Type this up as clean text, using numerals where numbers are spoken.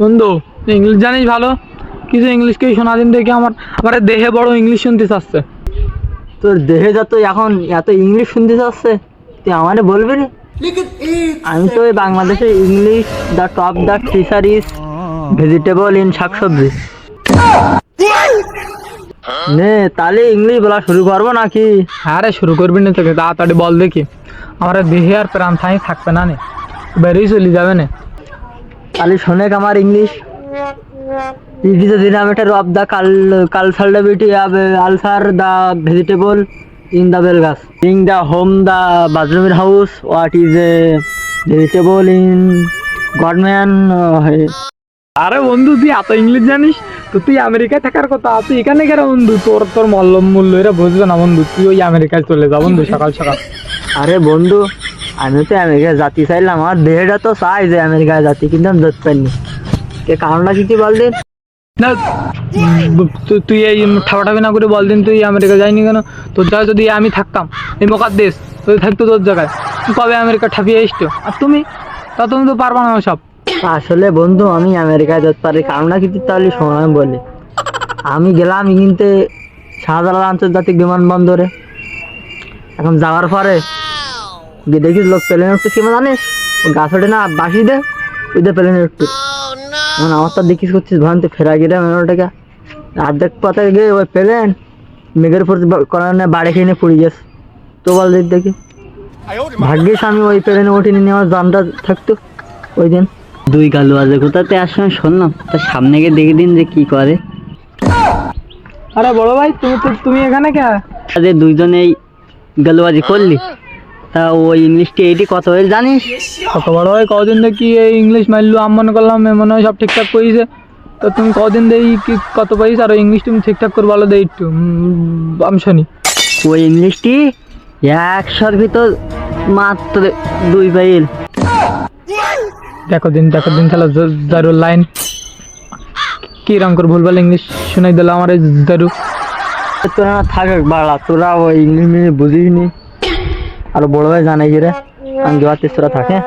বন্ধু ইংলিশ জানিস ভালো, কিছু ইংলিশকে শোনা দিন দেখি। আমার দেহে বড় ইংলিশ শুনতে চাচ্ছে। তোর দেহে যত এখন এত ইংলিশ শুনতে চাচ্ছে, তুই আমারে বলবি রে? আমি তো ওই বাংলাদেশে English the top the teacher is vegetable in শাকসবজি। নে তাহলে ইংলিশ বলা শুরু করবো নাকি? হ্যাঁ রে, শুরু করবি না তোকে, তাড়াতাড়ি বল দেখি। আমার দেহে আর প্রাণ থাই থাকবে না নে, বেরিয়ে চলে যাবে না। তাহলে শোনে আমার English. It is a denominator of the cultivability of ulcer the vegetable in the belgas. Being the home the bathroom house, what is a vegetable in Godman? আরে বন্ধু তুই এত ইংলিশ জানিস তো? তুই আমেরিকায় থাকার কথা, তুই এখানে কেন বন্ধু? তোর মূল্য এরা বুঝবে না বন্ধু, তুই ওই আমেরিকায় চলে যা বন্ধু সকাল সকাল। আরে বন্ধু, আমি তো আমেরিকায় জাতি চাইলাম, আমার দেহটা তো চাই যে আমেরিকায় জাতি, কিন্তু আমি যেতে পারিনি। কে কারণটা কি বল দিন? না তুই এই ঠাপাঠাপি না করে বল দিন, তুই আমেরিকা যাইনি কেন? তোর জায়গায় যদি আমি থাকতাম, এই মোকার দেশ তুই থাকতো তোর জায়গায়, তুই কবে আমেরিকা ঠাপিয়ে এসছো? আর তুমি তুমি তো পারবা না সব। আসলে বন্ধু আমি আমেরিকায় যেতে পারি, কারণটা কি তাহলে সময় বলি। আমি গেলাম কিন্তু শাহজালাল আন্তর্জাতিক বিমানবন্দরে। এখন যাওয়ার পরে গিয়ে দেখিস লোক প্লেনে উঠতে, কি জানিস? গাছ ওঠে না বাসি দে, ওই দে প্লেনে উঠতে। এখন আমার তো দেখিস করছিস ভয়ন্ত ফেরা গেলে মেয়েটাকে অর্ধেক পথে গিয়ে ওই প্লেন মেঘের উপর কারণে বাড়ি খেয়ে পড়ে গেছে। তো বল দেখি, ভাগ্যিস আমি ওই প্লেনে উঠিনি, আমার জানটা থাকতো ওই দিন। দুই গালু আছে কোথাতে আসলে শুনলাম, তার সামনে গিয়ে দেখে দিন যে কি করে। আরে বড় ভাই, তুমি এখানে কে? আরে দুইজনেই গালুবাজি করলি, তা ওই ইংলিশটি এইটি কত হয়ে জানিস? কত বড় ভাই, কদিন দেখি এই ইংলিশ মারলু, আমি মনে করলাম মনে হয় সব ঠিকঠাক করেছে। তো তুমি কদিন দেই কি কত পাইছ? আর ইংলিশ তুমি ঠিকঠাক করে বলো দেই একটু, আমি শুনি। ওই ইংলিশটি 100-র ভিতর মাত্র 2 পাইল। দেখো দিন তাহলে জারুর লাইন কি রকম করে ভুলভাল ইংলিশ শুনাই দিল আমার এই জারু। তোরা থাকে বাড়া, তোরা ওই ইংলিশ বুঝিস নি। আর বড় ভাই জানাই রে আমি তোরা থাকে।